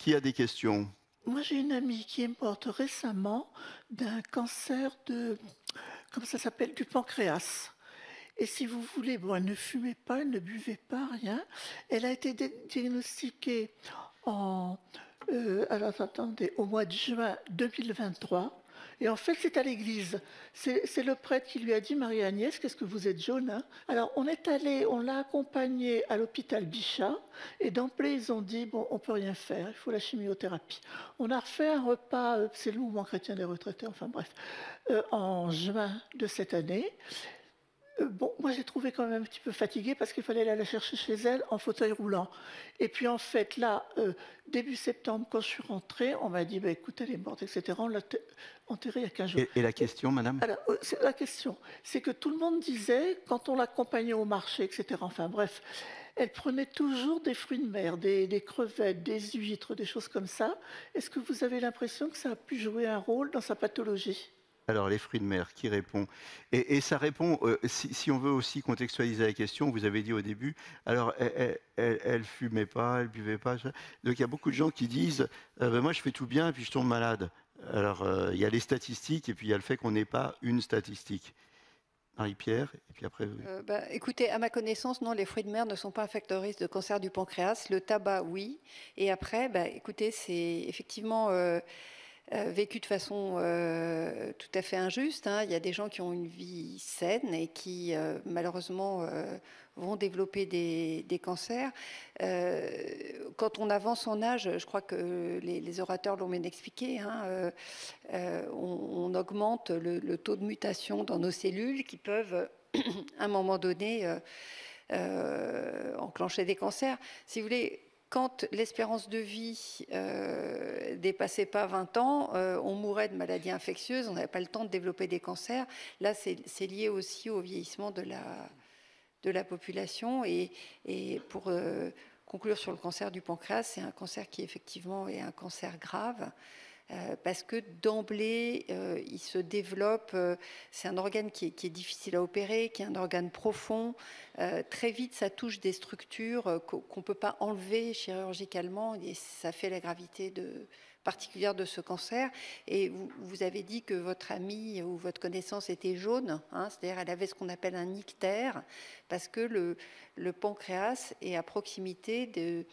Qui a des questions? Moi, j'ai une amie qui est morte récemment d'un cancer de, comment ça s'appelle, du pancréas. Et si vous voulez, bon, elle ne fumait pas, elle ne buvait pas, rien. Elle a été diagnostiquée en, alors attendez, au mois de juin 2023. Et en fait, c'est à l'église. C'est le prêtre qui lui a dit, Marie-Agnès, qu'est-ce que vous êtes jaune, hein? Alors, on est allé, on l'a accompagnée à l'hôpital Bichat. Et d'emblée, ils ont dit, bon, on peut rien faire, il faut la chimiothérapie. On a refait un repas, c'est le mouvement chrétien des retraités, enfin bref, en juin de cette année. Bon, moi j'ai trouvé quand même un petit peu fatiguée parce qu'il fallait aller la chercher chez elle en fauteuil roulant. Et puis en fait, là, début septembre, quand je suis rentrée, on m'a dit, bah, écoute, elle est morte, etc. On l'a enterrée il y a 15 jours. Et la question, madame? Alors, la question, c'est que tout le monde disait, quand on l'accompagnait au marché, etc., enfin bref, elle prenait toujours des fruits de mer, des crevettes, des huîtres, des choses comme ça. Est-ce que vous avez l'impression que ça a pu jouer un rôle dans sa pathologie? Alors, les fruits de mer, qui répond? Et ça répond, si on veut aussi contextualiser la question, vous avez dit au début, alors elle fumait pas, elle buvait pas. Donc il y a beaucoup de gens qui disent, ben, moi je fais tout bien et puis je tombe malade. Alors il y a les statistiques et puis il y a le fait qu'on n'ait pas une statistique. Marie-Pierre, et puis après... Écoutez, à ma connaissance, non, les fruits de mer ne sont pas un facteur risque de cancer du pancréas. Le tabac, oui. Et après, écoutez, c'est effectivement... vécu de façon tout à fait injuste, hein. Il y a des gens qui ont une vie saine et qui malheureusement vont développer des cancers. Quand on avance en âge, je crois que les orateurs l'ont bien expliqué, hein, on augmente le taux de mutation dans nos cellules qui peuvent à un moment donné enclencher des cancers. Si vous voulez, quand l'espérance de vie dépassait pas 20 ans, on mourait de maladies infectieuses, on n'avait pas le temps de développer des cancers. Là, c'est lié aussi au vieillissement de la population. Et pour conclure sur le cancer du pancréas, c'est un cancer qui effectivement est un cancer grave. Parce que d'emblée, il se développe, c'est un organe qui est difficile à opérer, qui est un organe profond. Très vite, ça touche des structures qu'on ne peut pas enlever chirurgicalement, et ça fait la gravité particulière de ce cancer. Et vous avez dit que votre amie ou votre connaissance était jaune, hein, c'est-à-dire elle avait ce qu'on appelle un ictère, parce que le pancréas est à proximité de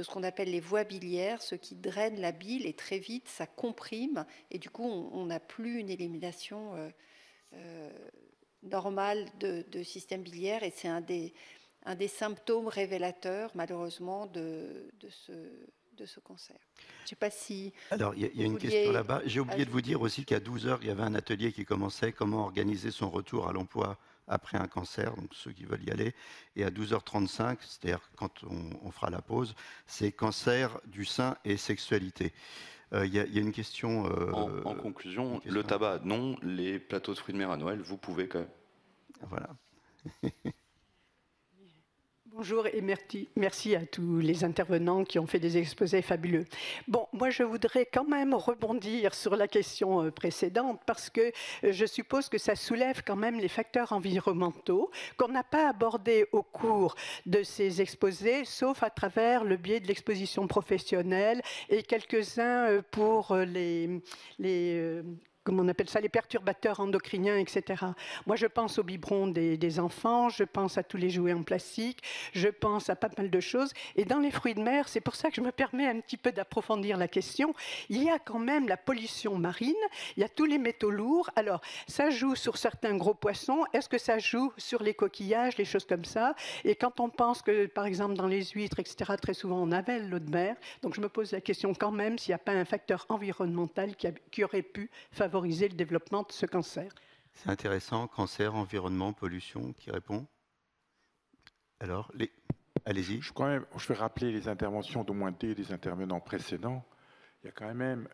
ce qu'on appelle les voies biliaires, ce qui draine la bile, et très vite ça comprime, et du coup on n'a plus une élimination normale de système biliaire, et c'est un des symptômes révélateurs malheureusement de ce cancer. Je ne sais pas si... Alors, il y a une question là-bas. J'ai oublié de vous dire aussi qu'à 12h, il y avait un atelier qui commençait, comment organiser son retour à l'emploi après un cancer, donc ceux qui veulent y aller. Et à 12h35, c'est-à-dire quand on fera la pause, c'est cancer du sein et sexualité. Il y a une question... en conclusion, le tabac, non. Les plateaux de fruits de mer à Noël, vous pouvez quand même. Voilà. Bonjour et merci à tous les intervenants qui ont fait des exposés fabuleux. Bon, moi je voudrais quand même rebondir sur la question précédente parce que je suppose que ça soulève quand même les facteurs environnementaux qu'on n'a pas abordés au cours de ces exposés, sauf à travers le biais de l'exposition professionnelle et quelques-uns pour comment on appelle ça, les perturbateurs endocriniens, etc. Moi, je pense au biberon des enfants, je pense à tous les jouets en plastique, je pense à pas mal de choses. Et dans les fruits de mer, c'est pour ça que je me permets un petit peu d'approfondir la question. Il y a quand même la pollution marine, il y a tous les métaux lourds. Alors, ça joue sur certains gros poissons. Est-ce que ça joue sur les coquillages, les choses comme ça? Et quand on pense que, par exemple, dans les huîtres, etc., très souvent, on avale l'eau de mer. Donc, je me pose la question quand même s'il n'y a pas un facteur environnemental qui aurait pu favoriser le développement de ce cancer. C'est intéressant, cancer, environnement, pollution, qui répond? Alors, allez-y. Je vais rappeler les interventions d'au moins des intervenants précédents. Il y a quand même,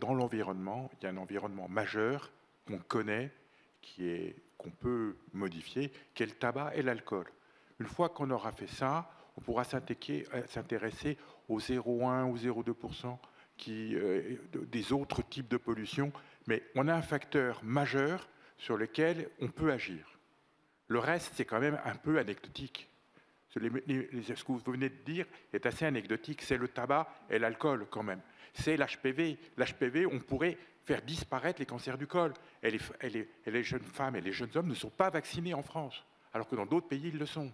dans l'environnement, il y a un environnement majeur qu'on connaît, qu'on peut modifier, qui est le tabac et l'alcool. Une fois qu'on aura fait ça, on pourra s'intéresser aux 0,1 ou 0,2% des autres types de pollution, mais on a un facteur majeur sur lequel on peut agir. Le reste, c'est quand même un peu anecdotique. Ce que vous venez de dire est assez anecdotique. C'est le tabac et l'alcool, quand même. C'est l'HPV. L'HPV, on pourrait faire disparaître les cancers du col. Et les jeunes femmes et les jeunes hommes ne sont pas vaccinés en France, alors que dans d'autres pays, ils le sont.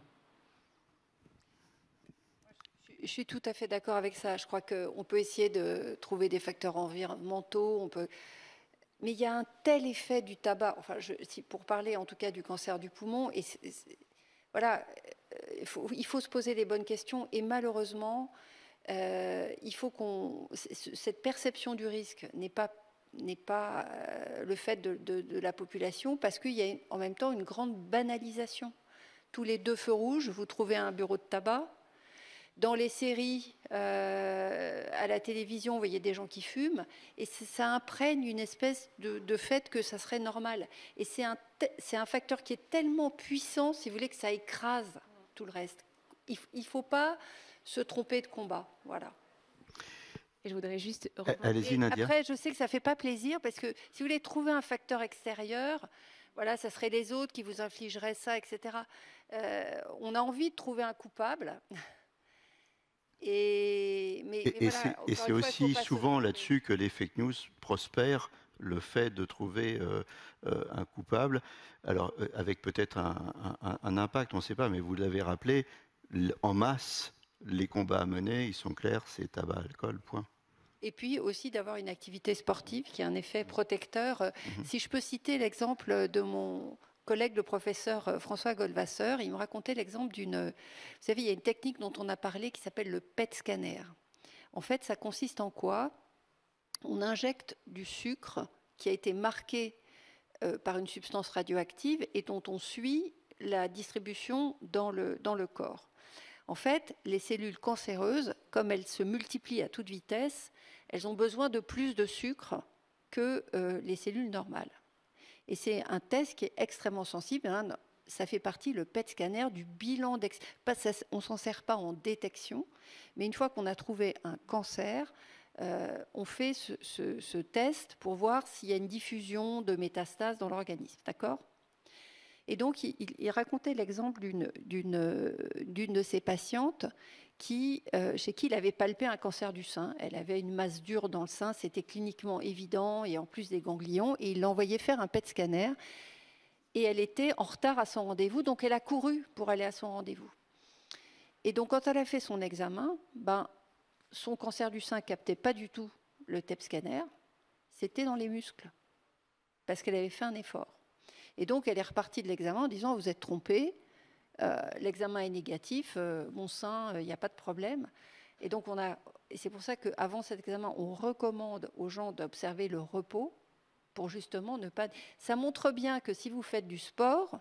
Je suis tout à fait d'accord avec ça. Je crois qu'on peut essayer de trouver des facteurs environnementaux, mais il y a un tel effet du tabac, enfin, pour parler en tout cas du cancer du poumon, et voilà, il faut se poser les bonnes questions, et malheureusement, il faut cette perception du risque n'est pas le fait de la population, parce qu'il y a en même temps une grande banalisation. Tous les 2 feux rouges, vous trouvez un bureau de tabac. Dans les séries, à la télévision, vous voyez des gens qui fument, et ça imprègne une espèce de fait que ça serait normal. Et c'est un facteur qui est tellement puissant, si vous voulez, que ça écrase tout le reste. Il ne faut pas se tromper de combat. Voilà. Et je voudrais juste... Allez-y, Nadia. Après, je sais que ça ne fait pas plaisir, parce que si vous voulez trouver un facteur extérieur, voilà, ça serait les autres qui vous infligeraient ça, etc. On a envie de trouver un coupable. Et c'est aussi souvent là-dessus que les fake news prospèrent, le fait de trouver un coupable, alors avec peut-être un impact, on ne sait pas, mais vous l'avez rappelé, en masse, les combats à mener, ils sont clairs, c'est tabac, alcool, point. Et puis aussi d'avoir une activité sportive qui a un effet protecteur. Si je peux citer l'exemple de mon collègue, le professeur François Goldwasser, il me racontait l'exemple d'une... Vous savez, il y a une technique dont on a parlé qui s'appelle le PET scanner. En fait, ça consiste en quoi? On injecte du sucre qui a été marqué par une substance radioactive et dont on suit la distribution dans le corps. En fait, les cellules cancéreuses, comme elles se multiplient à toute vitesse, elles ont besoin de plus de sucre que les cellules normales. Et c'est un test qui est extrêmement sensible. Hein. Ça fait partie, le PET scanner, du bilan on ne s'en sert pas en détection, mais une fois qu'on a trouvé un cancer, on fait ce test pour voir s'il y a une diffusion de métastases dans l'organisme. D'accord ? Et donc, il racontait l'exemple d'une de ses patientes chez qui il avait palpé un cancer du sein. Elle avait une masse dure dans le sein, c'était cliniquement évident, et en plus des ganglions, et il l'a envoyé faire un PET scanner, et elle était en retard à son rendez-vous, donc elle a couru pour aller à son rendez-vous. Et donc, quand elle a fait son examen, son cancer du sein ne captait pas du tout le PET scanner, c'était dans les muscles, parce qu'elle avait fait un effort. Et donc, elle est repartie de l'examen en disant « Vous êtes trompée, l'examen est négatif, mon sein, il n'y a pas de problème. » Et donc, et c'est pour ça qu'avant cet examen, on recommande aux gens d'observer le repos pour justement ne pas... Ça montre bien que si vous faites du sport,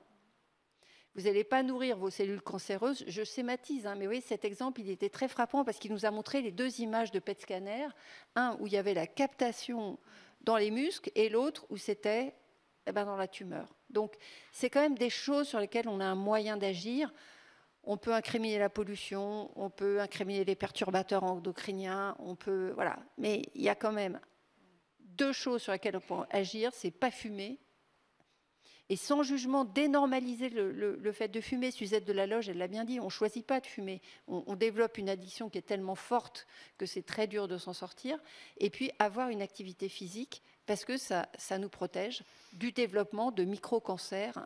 vous n'allez pas nourrir vos cellules cancéreuses. Je schématise, hein, mais oui, cet exemple, il était très frappant parce qu'il nous a montré les 2 images de PET scanner. Un où il y avait la captation dans les muscles et l'autre où c'était dans la tumeur. Donc, c'est quand même des choses sur lesquelles on a un moyen d'agir. On peut incriminer la pollution, on peut incriminer les perturbateurs endocriniens, voilà. Mais il y a quand même 2 choses sur lesquelles on peut agir, c'est pas fumer, et sans jugement, dénormaliser le fait de fumer. Suzette Delaloge, elle l'a bien dit, on ne choisit pas de fumer. On développe une addiction qui est tellement forte que c'est très dur de s'en sortir. Et puis, avoir une activité physique, parce que ça nous protège du développement de micro-cancers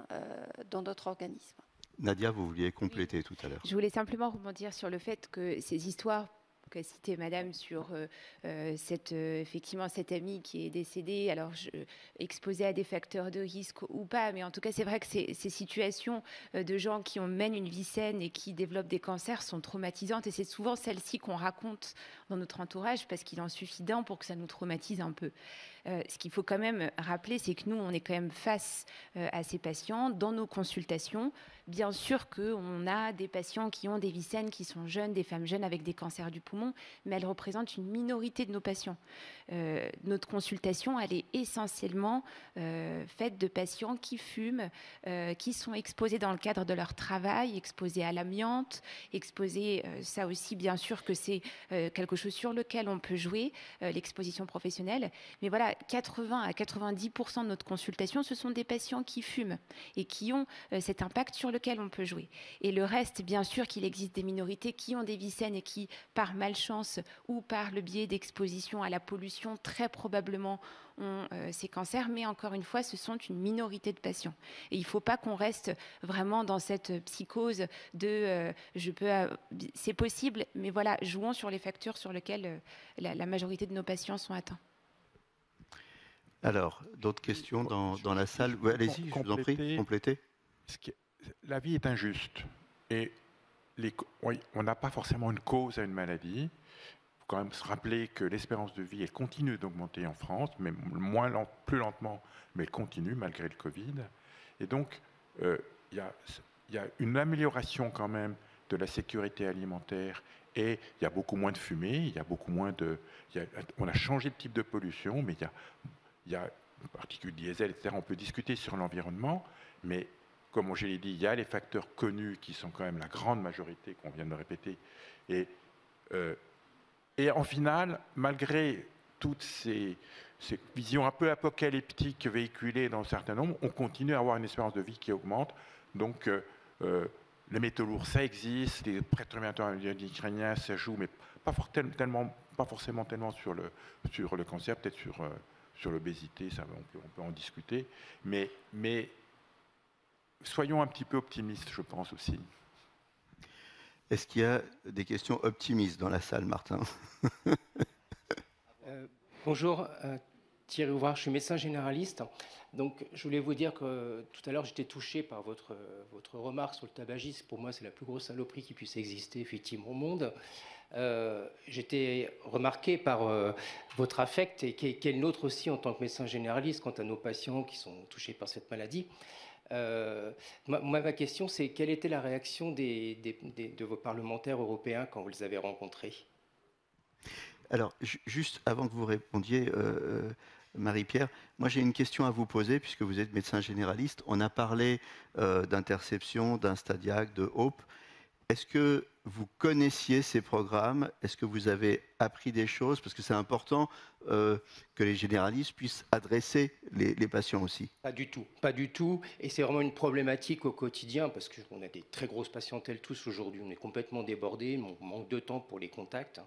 dans notre organisme. Nadia, vous vouliez compléter tout à l'heure. Je voulais simplement rebondir sur le fait que ces histoires qu'a cité Madame sur effectivement cette amie qui est décédée, alors exposée à des facteurs de risque ou pas, mais en tout cas c'est vrai que ces situations de gens qui mènent une vie saine et qui développent des cancers sont traumatisantes, et c'est souvent celles-ci qu'on raconte dans notre entourage parce qu'il en suffit d'un pour que ça nous traumatise un peu. Ce qu'il faut quand même rappeler, c'est que nous, on est quand même face à ces patients dans nos consultations. Bien sûr qu'on a des patients qui ont des vies saines, qui sont jeunes, des femmes jeunes avec des cancers du poumon. poumons, mais elles représentent une minorité de nos patients. Notre consultation, elle est essentiellement faite de patients qui fument, qui sont exposés dans le cadre de leur travail, exposés à l'amiante, exposés, ça aussi bien sûr que c'est quelque chose sur lequel on peut jouer, l'exposition professionnelle. Mais voilà, 80 à 90% de notre consultation, ce sont des patients qui fument et qui ont cet impact sur lequel on peut jouer. Et le reste, bien sûr qu'il existe des minorités qui ont des vies saines et qui, par malchance ou par le biais d'exposition à la pollution, très probablement ont ces cancers, mais encore une fois, ce sont une minorité de patients. Et il ne faut pas qu'on reste vraiment dans cette psychose de c'est possible, mais voilà, jouons sur les facteurs sur lesquels la majorité de nos patients sont atteints. Alors, d'autres questions dans la salle? Ouais, allez-y, je vous en prie, complétez. La vie est injuste et on n'a pas forcément une cause à une maladie. Il faut quand même se rappeler que l'espérance de vie, elle continue d'augmenter en France, mais plus lentement, mais elle continue malgré le Covid. Et donc, il y a une amélioration quand même de la sécurité alimentaire et il y a beaucoup moins de fumée, il y a beaucoup moins on a changé de type de pollution, mais il y a particules diesel, etc. On peut discuter sur l'environnement, mais comme je l'ai dit, il y a les facteurs connus qui sont quand même la grande majorité qu'on vient de répéter. Et en final, malgré toutes ces visions un peu apocalyptiques véhiculées dans un certain nombre, on continue à avoir une espérance de vie qui augmente. Donc, les métaux lourds, ça existe, les perturbateurs endocriniens, ça joue, mais pas forcément tellement sur le cancer, peut-être sur l'obésité, ça on peut en discuter. Mais soyons un petit peu optimistes, je pense aussi. Est-ce qu'il y a des questions optimistes dans la salle, Martin? Bonjour, Thierry Ouvrard, je suis médecin généraliste. Donc, je voulais vous dire que tout à l'heure, j'étais touché par votre remarque sur le tabagisme. Pour moi, c'est la plus grosse saloperie qui puisse exister, effectivement, au monde. J'étais remarqué par votre affect et qui est le nôtre aussi en tant que médecin généraliste quant à nos patients qui sont touchés par cette maladie. Ma question, c'est quelle était la réaction de vos parlementaires européens quand vous les avez rencontrés? Alors, juste avant que vous répondiez, Marie-Pierre, moi j'ai une question à vous poser, puisque vous êtes médecin généraliste. On a parlé d'Interception, d'Instadiac, de Hope. Est-ce que vous connaissiez ces programmes? Est-ce que vous avez appris des choses? Parce que c'est important que les généralistes puissent adresser les patients aussi. Pas du tout, pas du tout. Et c'est vraiment une problématique au quotidien, parce qu'on a des très grosses patientèles tous aujourd'hui. On est complètement débordés, on manque de temps pour les contacts.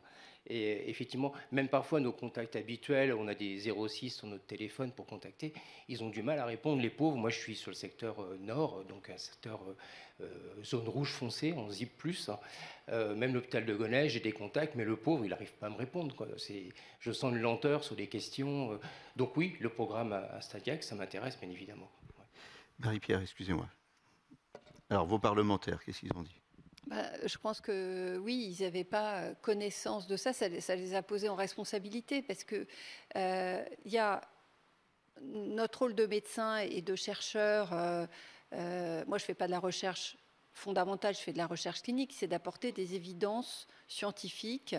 Et effectivement, même parfois nos contacts habituels, on a des 06 sur notre téléphone pour contacter, ils ont du mal à répondre, les pauvres. Moi, je suis sur le secteur nord, donc un secteur zone rouge foncée, en ZIP+. Même l'hôpital de Gonesse, j'ai des contacts, mais le pauvre, il n'arrive pas à me répondre, quoi. Je sens une lenteur sur les questions. Donc oui, le programme Instadiac, ça m'intéresse, bien évidemment. Ouais. Marie-Pierre, excusez-moi. Alors, vos parlementaires, qu'est-ce qu'ils ont dit? Je pense que oui, ils n'avaient pas connaissance de ça, ça les a posés en responsabilité, parce que y a notre rôle de médecin et de chercheur. Moi, je ne fais pas de la recherche fondamentale, je fais de la recherche clinique, c'est d'apporter des évidences scientifiques.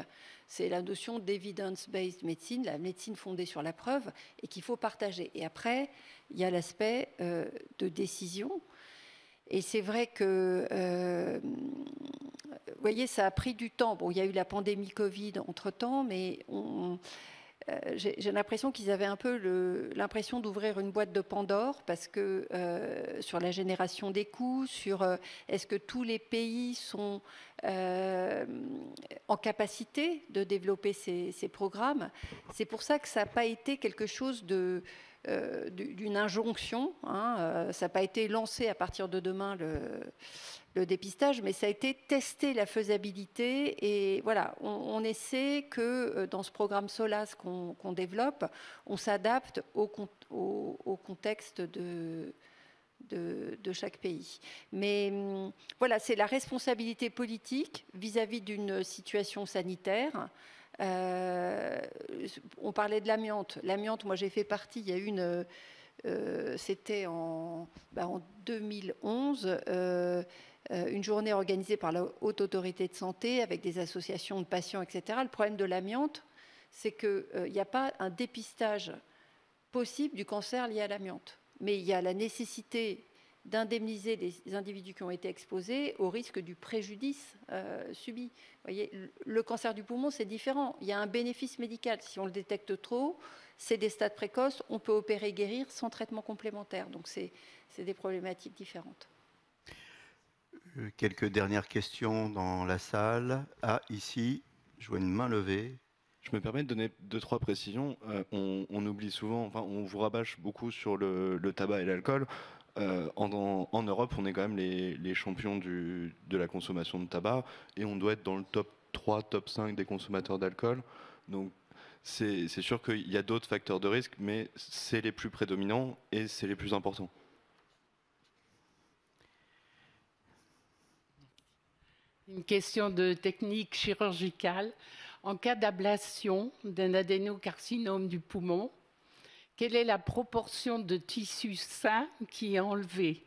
C'est la notion d'evidence-based medicine, la médecine fondée sur la preuve, et qu'il faut partager. Et après, il y a l'aspect de décision. Et c'est vrai que, vous voyez, ça a pris du temps. Bon, il y a eu la pandémie Covid entre-temps, mais j'ai l'impression qu'ils avaient un peu l'impression d'ouvrir une boîte de Pandore, parce que sur la génération des coûts, sur est-ce que tous les pays sont en capacité de développer ces programmes. C'est pour ça que ça n'a pas été quelque chose d'une injonction, hein. Ça n'a pas été lancé à partir de demain le dépistage, mais ça a été tester la faisabilité. Et voilà, on essaie que dans ce programme SOLAS qu'on développe, on s'adapte au contexte de chaque pays. Mais voilà, c'est la responsabilité politique vis-à-vis d'une situation sanitaire. On parlait de l'amiante. L'amiante, moi j'ai fait partie, il y a eu c'était en 2011, une journée organisée par la Haute Autorité de Santé avec des associations de patients, etc. Le problème de l'amiante, c'est qu'il n'y a pas un dépistage possible du cancer lié à l'amiante. Mais il y a la nécessité d'indemniser les individus qui ont été exposés au risque du préjudice subi. Vous voyez, le cancer du poumon, c'est différent. Il y a un bénéfice médical. Si on le détecte trop, c'est des stades précoces, on peut opérer, guérir sans traitement complémentaire. Donc c'est des problématiques différentes. Quelques dernières questions dans la salle. Ah, ici, je vois une main levée. Je me permets de donner 2-3 précisions. On oublie souvent, enfin, on vous rabâche beaucoup sur le tabac et l'alcool. En Europe, on est quand même les champions de la consommation de tabac et on doit être dans le top 3, top 5 des consommateurs d'alcool. Donc, c'est sûr qu'il y a d'autres facteurs de risque, mais c'est les plus prédominants et c'est les plus importants. Une question de technique chirurgicale. En cas d'ablation d'un adénocarcinome du poumon, quelle est la proportion de tissu sain qui est enlevée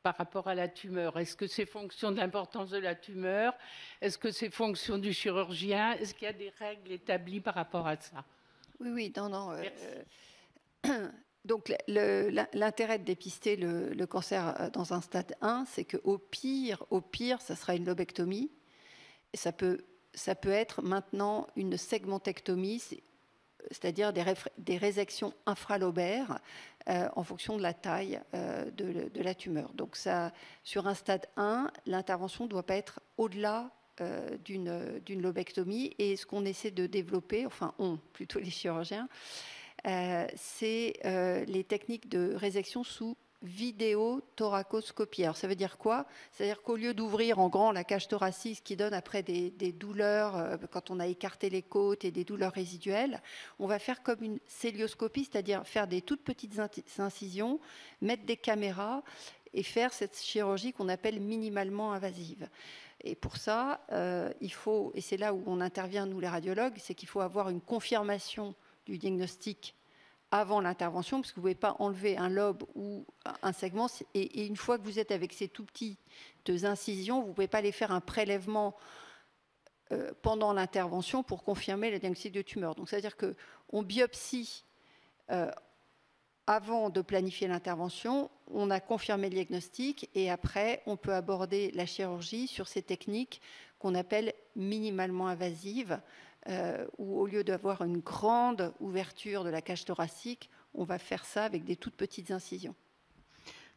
par rapport à la tumeur? Est-ce que c'est fonction de l'importance de la tumeur? Est-ce que c'est fonction du chirurgien? Est-ce qu'il y a des règles établies par rapport à ça? Oui, non. Donc l'intérêt de dépister le cancer dans un stade 1, c'est qu'au pire, ça sera une lobectomie. Et ça peut être maintenant une segmentectomie, c'est-à-dire des résections infralobaires en fonction de la taille de la tumeur. Donc ça, sur un stade 1, l'intervention ne doit pas être au-delà d'une lobectomie. Et ce qu'on essaie de développer, plutôt les chirurgiens, c'est les techniques de résection sous vidéothoracoscopie. Alors ça veut dire quoi? C'est-à-dire qu'au lieu d'ouvrir en grand la cage thoracique, ce qui donne après des douleurs quand on a écarté les côtes et des douleurs résiduelles, on va faire comme une célioscopie, c'est-à-dire faire des toutes petites incisions, mettre des caméras et faire cette chirurgie qu'on appelle minimalement invasive. Et pour ça, il faut, et c'est là où on intervient nous les radiologues, c'est qu'il faut avoir une confirmation du diagnostic avant l'intervention, parce que vous ne pouvez pas enlever un lobe ou un segment. Et une fois que vous êtes avec ces tout petites incisions, vous ne pouvez pas aller faire un prélèvement pendant l'intervention pour confirmer le diagnostic de tumeur. Donc, c'est-à-dire qu'on biopsie avant de planifier l'intervention, on a confirmé le diagnostic et après, on peut aborder la chirurgie sur ces techniques qu'on appelle minimalement invasives, où au lieu d'avoir une grande ouverture de la cage thoracique, on va faire ça avec des toutes petites incisions.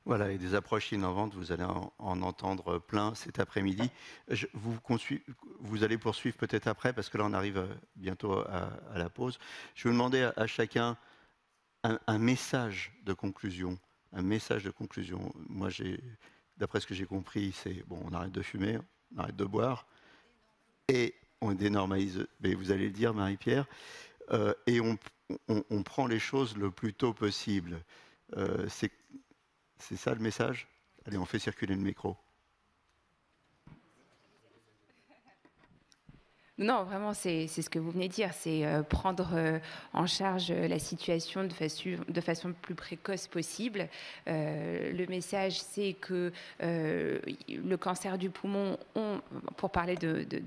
Voilà, et des approches innovantes, vous allez en entendre plein cet après-midi. Vous allez poursuivre peut-être après, parce que là on arrive bientôt à la pause. Je vais vous demander à chacun un message de conclusion. Un message de conclusion. Moi, d'après ce que j'ai compris, c'est bon, on arrête de fumer, on arrête de boire, et on dénormalise, mais vous allez le dire, Marie-Pierre, et on prend les choses le plus tôt possible. C'est ça le message? Allez, on fait circuler le micro. Non, vraiment, c'est ce que vous venez de dire, c'est prendre en charge la situation de façon le plus précoce possible. Le message, c'est que le cancer du poumon, pour parler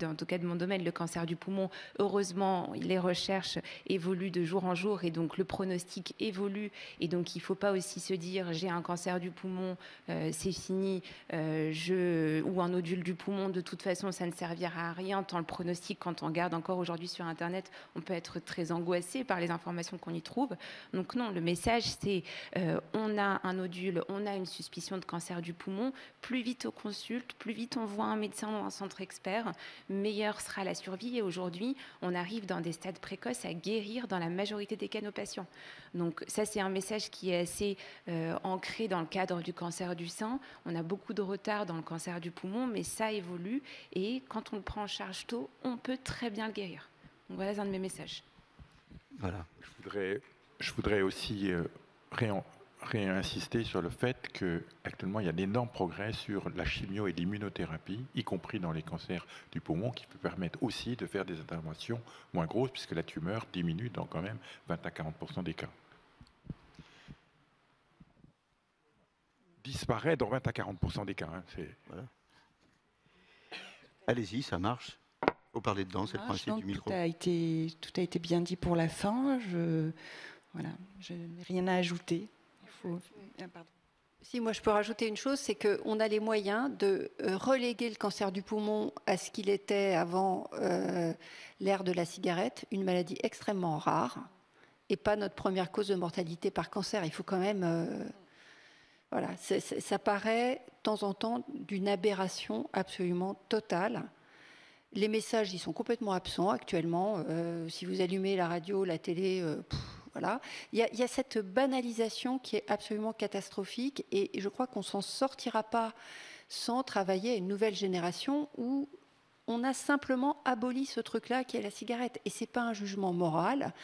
en tout cas de mon domaine, le cancer du poumon, heureusement, les recherches évoluent de jour en jour et donc le pronostic évolue. Et donc, il ne faut pas aussi se dire, j'ai un cancer du poumon, c'est fini, ou un nodule du poumon, de toute façon, ça ne servira à rien, tant le pronostic, quand on regarde encore aujourd'hui sur Internet, on peut être très angoissé par les informations qu'on y trouve. Donc non, le message, c'est on a un nodule, on a une suspicion de cancer du poumon, plus vite on consulte, plus vite on voit un médecin dans un centre expert, meilleure sera la survie. Et aujourd'hui, on arrive dans des stades précoces à guérir dans la majorité des cas nos patients. Donc ça, c'est un message qui est assez ancré dans le cadre du cancer du sein. On a beaucoup de retard dans le cancer du poumon, mais ça évolue. Et quand on le prend en charge tôt, on peut très bien le guérir. Donc voilà, c'est un de mes messages. Voilà. Je voudrais aussi réinsister sur le fait qu'actuellement, il y a d'énormes progrès sur la chimio et l'immunothérapie, y compris dans les cancers du poumon, qui peut permettre aussi de faire des interventions moins grosses, puisque la tumeur diminue dans quand même 20 à 40% des cas. Disparaît dans 20 à 40% des cas. Hein, voilà. Allez-y, ça marche. Il faut parler dedans, c'est le principe du micro. Tout a été bien dit pour la fin. Voilà, je n'ai rien à ajouter. Pardon. Si moi je peux rajouter une chose, c'est qu'on a les moyens de reléguer le cancer du poumon à ce qu'il était avant l'ère de la cigarette, une maladie extrêmement rare et pas notre première cause de mortalité par cancer. Il faut quand même... voilà, ça paraît de temps en temps d'une aberration absolument totale. Les messages, ils sont complètement absents actuellement. Si vous allumez la radio, la télé... voilà. Il y a cette banalisation qui est absolument catastrophique et je crois qu'on ne s'en sortira pas sans travailler à une nouvelle génération où on a simplement aboli ce truc-là qui est la cigarette. Et ce n'est pas un jugement moral.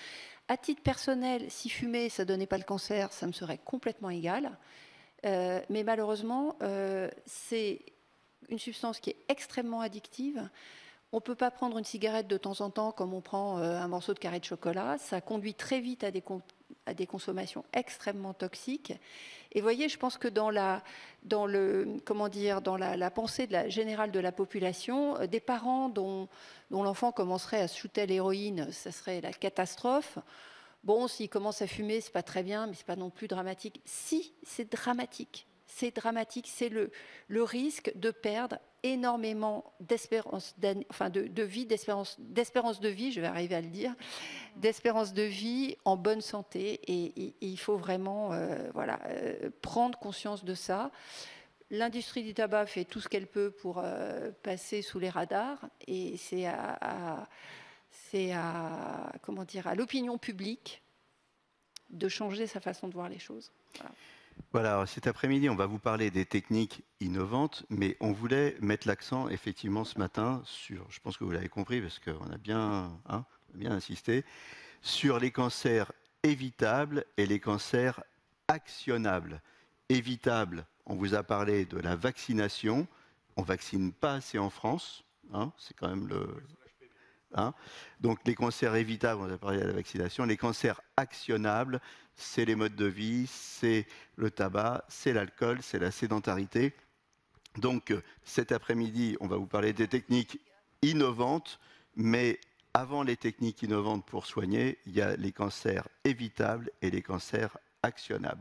À titre personnel, si fumer, ça ne donnait pas le cancer, ça me serait complètement égal. Mais malheureusement, c'est une substance qui est extrêmement addictive. On ne peut pas prendre une cigarette de temps en temps comme on prend un morceau de carré de chocolat. Ça conduit très vite à des consommations extrêmement toxiques. Et vous voyez, je pense que dans la pensée générale de la population, des parents dont l'enfant commencerait à se shooter à l'héroïne, ça serait la catastrophe. Bon, s'il commence à fumer, c'est pas très bien, mais c'est pas non plus dramatique. Si, c'est dramatique. C'est dramatique, c'est le risque de perdre énormément d'espérance, d'espérance de vie, je vais arriver à le dire, d'espérance de vie en bonne santé. Et il faut vraiment prendre conscience de ça. L'industrie du tabac fait tout ce qu'elle peut pour passer sous les radars. Et c'est à l'opinion publique de changer sa façon de voir les choses. Voilà, cet après-midi, on va vous parler des techniques innovantes, mais on voulait mettre l'accent effectivement ce matin sur, je pense que vous l'avez compris parce qu'on a bien insisté, sur les cancers évitables et les cancers actionnables. Évitables, on vous a parlé de la vaccination, on ne vaccine pas assez en France, c'est quand même le... Donc les cancers évitables, on a parlé de la vaccination, les cancers actionnables, c'est les modes de vie, c'est le tabac, c'est l'alcool, c'est la sédentarité. Donc cet après-midi, on va vous parler des techniques innovantes, mais avant les techniques innovantes pour soigner, il y a les cancers évitables et les cancers actionnables.